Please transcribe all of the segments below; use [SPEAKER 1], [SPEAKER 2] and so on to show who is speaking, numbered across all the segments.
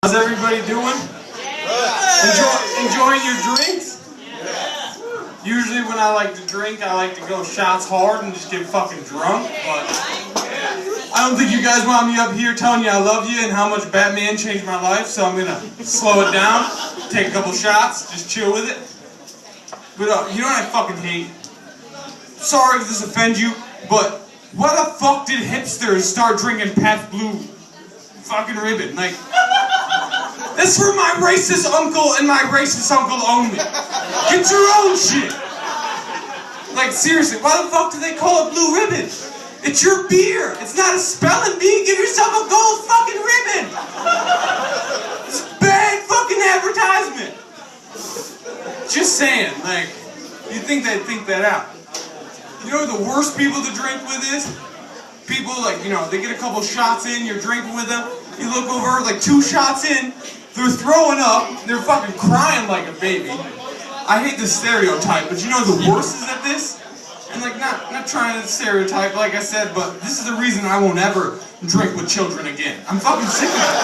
[SPEAKER 1] How's everybody doing? Enjoying your drinks? Usually when I like to drink, I like to go shots hard and just get fucking drunk, but I don't think you guys want me up here telling you I love you and how much Batman changed my life, so I'm gonna slow it down, take a couple shots, just chill with it. But you know what I fucking hate? Sorry if this offends you, but why the fuck did hipsters start drinking Pabst Blue fucking Ribbon? Like, that's for my racist uncle and my racist uncle only. Get your own shit. Like, seriously, why the fuck do they call it Blue Ribbon? It's your beer. It's not a spelling bee. Give yourself a gold fucking ribbon. It's bad fucking advertisement. Just saying, like, you'd think they'd think that out. You know who the worst people to drink with is? People, like, you know, they get a couple shots in, you're drinking with them, you look over, like 2 shots in, they're throwing up, they're fucking crying like a baby. I hate this stereotype, but you know the worst is at this? And like, not trying to stereotype, like I said, but this is the reason I won't ever drink with children again. I'm fucking sick of it.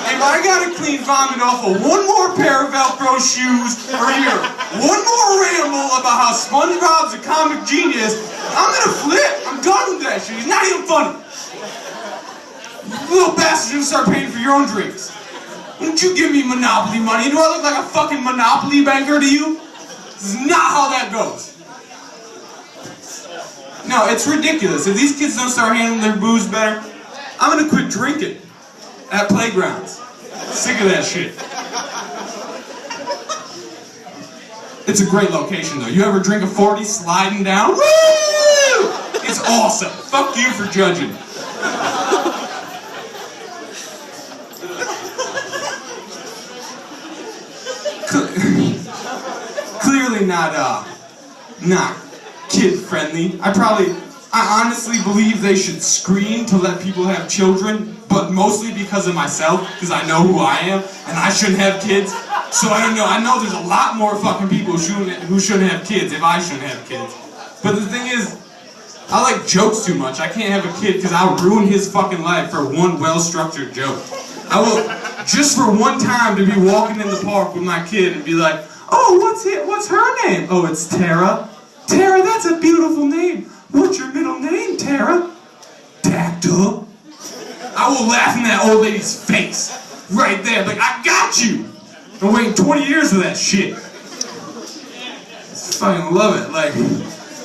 [SPEAKER 1] If I gotta clean vomit off of one more pair of Velcro shoes, or hear one more ramble about how SpongeBob's a comic genius, I'm gonna flip. I'm done with that shit. It's not even funny. You little bastards, you start paying for your own drinks. Don't you give me Monopoly money. Do I look like a fucking Monopoly banker to you? This is not how that goes. No, it's ridiculous. If these kids don't start handling their booze better, I'm gonna quit drinking at playgrounds. Sick of that shit. It's a great location though. You ever drink a 40 sliding down? Woo! It's awesome. Fuck you for judging. Clearly not kid friendly. I honestly believe they should screen to let people have children, but mostly because of myself, because I know who I am, and I shouldn't have kids. So I don't know. I know there's a lot more fucking people who shouldn't have kids if I shouldn't have kids. But the thing is, I like jokes too much. I can't have a kid because I'll ruin his fucking life for one well-structured joke. I will, just for one time, to be walking in the park with my kid and be like, oh, what's her name? Oh, it's Tara. Tara, that's a beautiful name. What's your middle name, Tara? Dactyl. I will laugh in that old lady's face. Right there. Like, I got you. I'm waiting 20 years for that shit. I fucking love it. Like,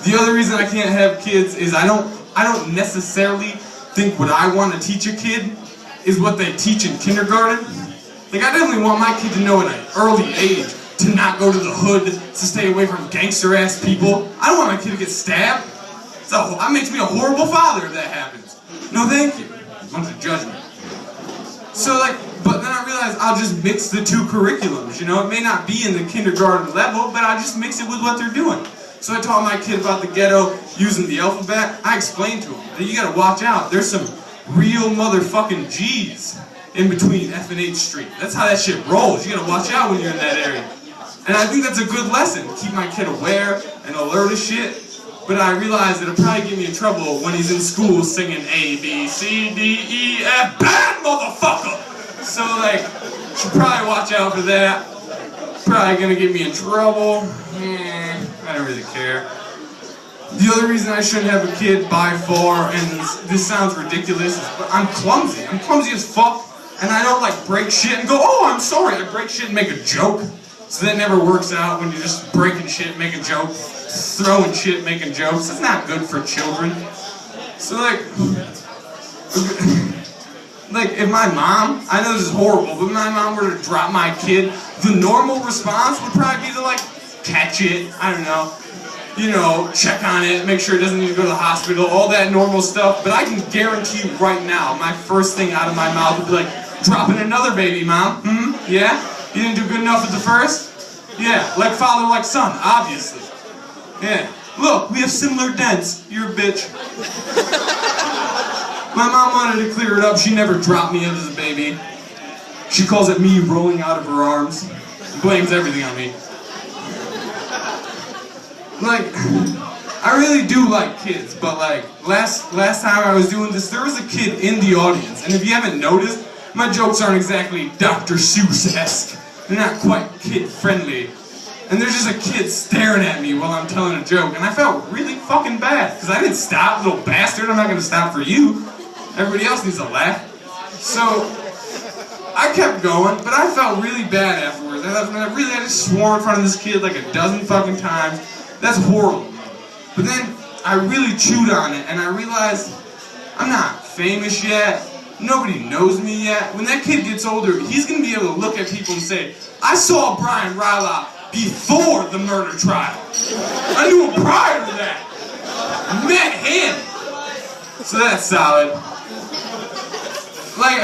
[SPEAKER 1] the other reason I can't have kids is I don't necessarily think what I want to teach a kid is what they teach in kindergarten. Like, I definitely want my kid to know at an early age to not go to the hood, to stay away from gangster-ass people. I don't want my kid to get stabbed. So that makes me a horrible father if that happens. No, thank you. A bunch of judgment. So, like, but then I realized I'll just mix the 2 curriculums, you know? It may not be in the kindergarten level, but I just mix it with what they're doing. So I taught my kid about the ghetto using the alphabet. I explained to him that you gotta watch out. There's some real motherfucking G's in between F and H Street. That's how that shit rolls. You gotta watch out when you're in that area. And I think that's a good lesson. Keep my kid aware and alert of shit. But I realize it'll probably get me in trouble when he's in school singing A, B, C, D, E, F, bad motherfucker! So, like, should probably watch out for that. Probably gonna get me in trouble. I don't really care. The other reason I shouldn't have a kid by far, and this sounds ridiculous, but I'm clumsy. I'm clumsy as fuck, and I don't like break shit and go, oh, I'm sorry. I break shit and make a joke. So that never works out when you're just breaking shit, making jokes, throwing shit, making jokes. It's not good for children. So like if my mom, I know this is horrible, but if my mom were to drop my kid, the normal response would probably be to like catch it, I don't know, you know, check on it, make sure it doesn't need to go to the hospital, all that normal stuff. But I can guarantee you right now, my first thing out of my mouth would be like, dropping another baby, Mom? Yeah? You didn't do good enough with the first? Yeah, like father, like son, obviously. Yeah. Look, we have similar dents. You're a bitch. My mom wanted to clear it up. She never dropped me as a baby. She calls it me rolling out of her arms. Blames everything on me. Like, I really do like kids, but like, last time I was doing this, there was a kid in the audience. And if you haven't noticed, My jokes aren't exactly Dr. Seuss-esque. They're not quite kid-friendly. And there's just a kid staring at me while I'm telling a joke, and I felt really fucking bad, because I didn't stop, little bastard. I'm not gonna stop for you. Everybody else needs to laugh. So, I kept going, but I felt really bad afterwards. I just swore in front of this kid like a dozen fucking times. That's horrible. But then, I really chewed on it, and I realized I'm not famous yet. Nobody knows me yet. When that kid gets older, he's gonna be able to look at people and say, I saw Bryan Rylott before the murder trial. I knew him prior to that. Met him. So that's solid. Like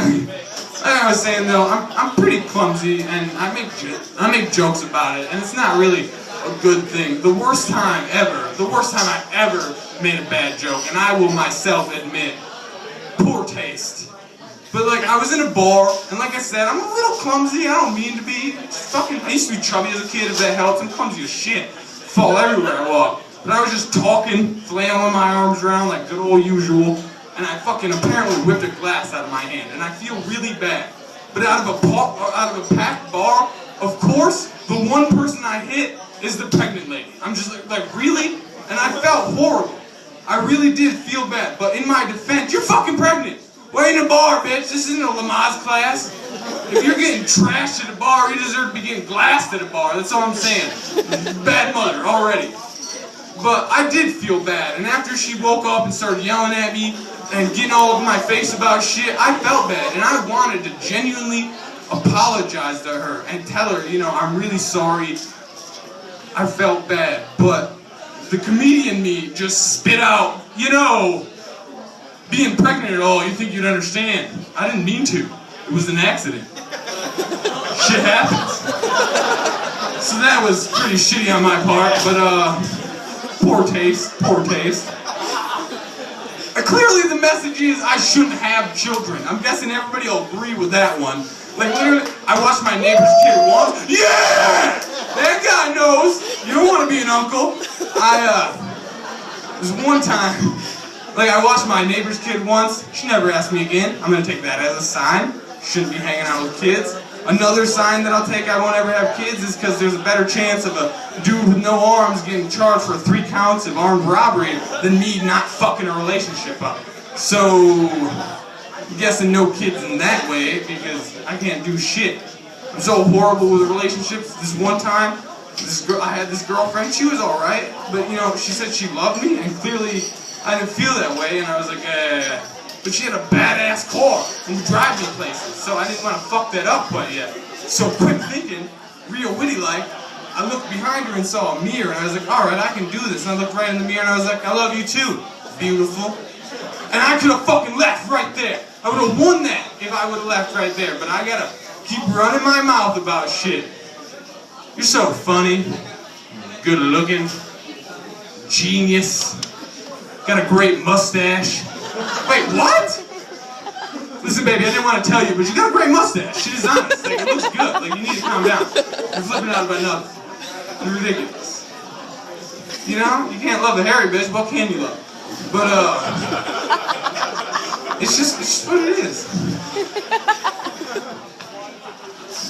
[SPEAKER 1] I was saying though, I'm pretty clumsy and I make jokes about it, and it's not really a good thing. The worst time I ever made a bad joke, and I will myself admit, poor taste. But like, I was in a bar, and like I said, I'm a little clumsy. I don't mean to be. I used to be chubby as a kid, if that helps. I'm clumsy as shit. Fall everywhere I walk. But I was just talking, flailing my arms around like good old usual, and I fucking apparently whipped a glass out of my hand, and I feel really bad. But out of a packed bar, of course, the one person I hit is the pregnant lady. I'm just like really? And I felt horrible. I really did feel bad. But in my defense, you're fucking pregnant. We're in a bar, bitch. This isn't a Lamaze class. If you're getting trashed at a bar, you deserve to be getting glassed at a bar. That's all I'm saying. Bad mother already. But I did feel bad. And after she woke up and started yelling at me and getting all over my face about shit, I felt bad. And I wanted to genuinely apologize to her and tell her, you know, I'm really sorry. I felt bad. But the comedian me just spit out, you know, being pregnant at all, you think you'd understand. I didn't mean to. It was an accident. Shit happens. So that was pretty shitty on my part, but poor taste. Clearly the message is I shouldn't have children. I'm guessing everybody will agree with that one. Like literally, I watched my neighbor's kid once. Yeah! That guy knows. You don't want to be an uncle. There's one time, like I watched my neighbor's kid once. She never asked me again. I'm gonna take that as a sign. Shouldn't be hanging out with kids. Another sign that I'll take I won't ever have kids is because there's a better chance of a dude with no arms getting charged for 3 counts of armed robbery than me not fucking a relationship up. So, I'm guessing no kids in that way because I can't do shit. I'm so horrible with relationships. This one time, I had this girlfriend. She was alright, but you know, she said she loved me, and clearly I didn't feel that way, and I was like, But she had a badass car and would drive me places, so I didn't want to fuck that up quite yet. So quick thinking, real witty like, I looked behind her and saw a mirror, and I was like, alright, I can do this. And I looked right in the mirror and I was like, I love you too, beautiful. And I could have fucking left right there. I would have won that if I would have left right there, but I gotta keep running my mouth about shit. You're so funny, good looking, genius, got a great mustache. Wait, what? Listen, baby, I didn't want to tell you, but you got a great mustache. She is honest. Like, it looks good. Like, you need to calm down. You're flipping out about nothing. You're ridiculous. You know? You can't love a hairy bitch. What can you love? But, it's just what it is.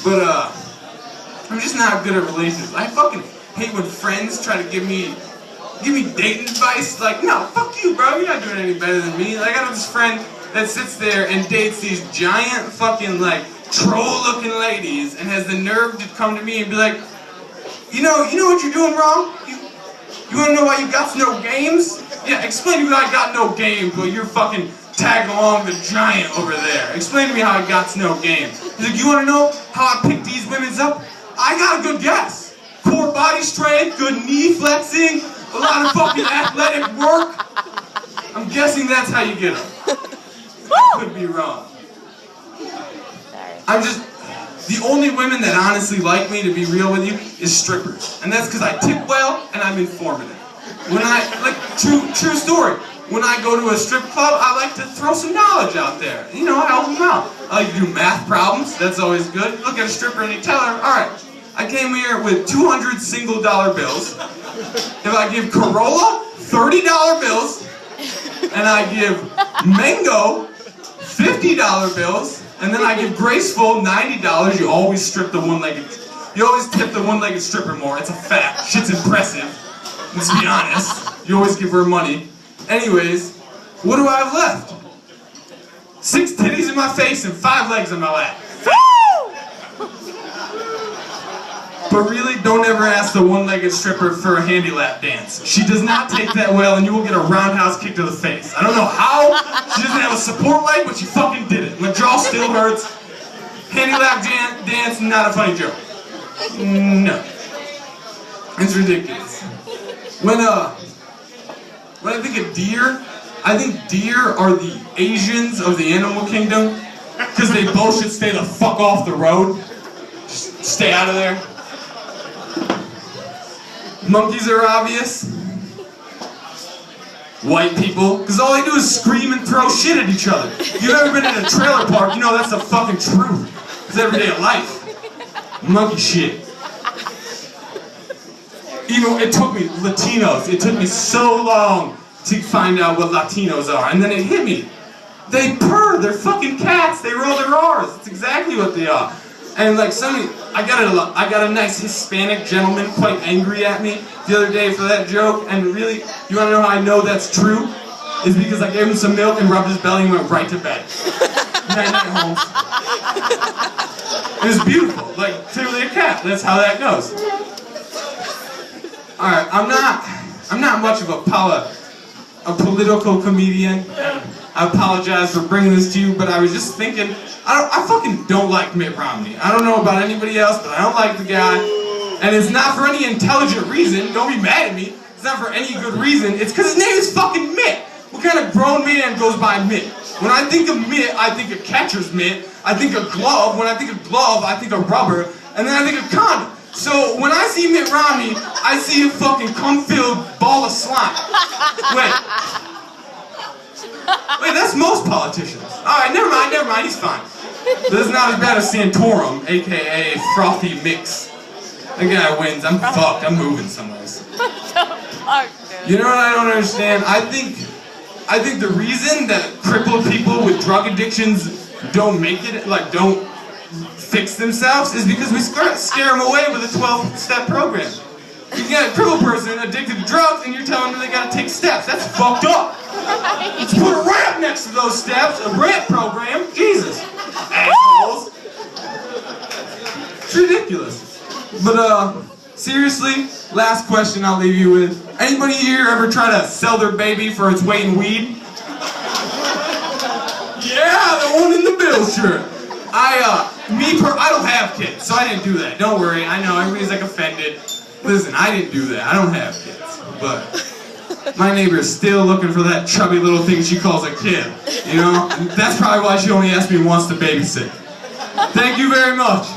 [SPEAKER 1] But, I'm just not good at relationships. I fucking hate when friends try to give me dating advice. Like, no, fuck you, bro. You're not doing any better than me. Like, I got this friend that sits there and dates these giant fucking, like, troll-looking ladies and has the nerve to come to me and be like, you know what you're doing wrong? You want to know why you got no games? Yeah, explain to me how I got no games while you're fucking tagging along the giant over there. Explain to me how I got no games. He's like, you want to know how I picked these women's up? I got a good guess. Core body strength, good knee flexing, a lot of fucking athletic work. I'm guessing that's how you get them. I could be wrong. I'm just, the only women that honestly like me, to be real with you, is strippers. And that's because I tip well and I'm informative. When true story. When I go to a strip club, I like to throw some knowledge out there. You know, help them out. I like to do math problems, that's always good. You look at a stripper and you tell her, alright, I came here with 200 single dollar bills. If I give Corolla $30 bills, and I give Mango $50 bills, And then I give graceful $90. You always strip the one-legged, you always tip the one-legged stripper more. It's a fact. Shit's impressive. Let's be honest. You always give her money. Anyways, what do I have left? 6 titties in my face and 5 legs in my lap. But really, don't ever ask the one-legged stripper for a handy lap dance. She does not take that well, and you will get a roundhouse kick to the face. I don't know how. She doesn't have a support leg, but she fucking did it. My jaw still hurts. Handy lap dance, not a funny joke. No. It's ridiculous. When I think of deer, I think deer are the Asians of the animal kingdom, because they both should stay the fuck off the road. Just stay out of there. Monkeys are obvious. White people, because all they do is scream and throw shit at each other. If you've ever been in a trailer park, you know that's the fucking truth. It's everyday life. Monkey shit. Even it took me, Latinos, it took me so long to find out what Latinos are, and then it hit me. They purr, they're fucking cats, they roll their R's. It's exactly what they are. And like I got a nice Hispanic gentleman quite angry at me the other day for that joke, and really, you wanna know how I know that's true? Is because I gave him some milk and rubbed his belly and went right to bed. Night night, Holmes. It was beautiful, like clearly a cat, that's how that goes. Alright, I'm not much of a political comedian. I apologize for bringing this to you, but I was just thinking, I fucking don't like Mitt Romney. I don't know about anybody else, but I don't like the guy. And it's not for any intelligent reason. Don't be mad at me. It's not for any good reason. It's because his name is fucking Mitt. What kind of grown man goes by Mitt? When I think of Mitt, I think of catcher's mitt. I think of glove. When I think of glove, I think of rubber. And then I think of condom. So when I see Mitt Romney, I see a fucking cum-filled ball of slime. Wait, that's most politicians. Alright, never mind, he's fine. This is not as bad as Santorum, aka Frothy Mix. That guy wins, I'm fucked, I'm moving somewhere. You know what I don't understand? I think the reason that crippled people with drug addictions don't make it, like don't fix themselves, is because we scare them away with a 12-step program. You get a crippled person addicted to drugs and you're telling them they gotta take steps. That's fucked up. Let's put a ramp next to those steps, a ramp program. Jesus. Assholes. It's ridiculous. But seriously, last question I'll leave you with. Anybody here ever try to sell their baby for its weight in weed? Yeah, the one in the bill shirt. I don't have kids, so I didn't do that. Don't worry, I know everybody's like offended. Listen, I didn't do that. I don't have kids, but my neighbor is still looking for that chubby little thing she calls a kid. You know, and that's probably why she only asked me once to babysit. Thank you very much.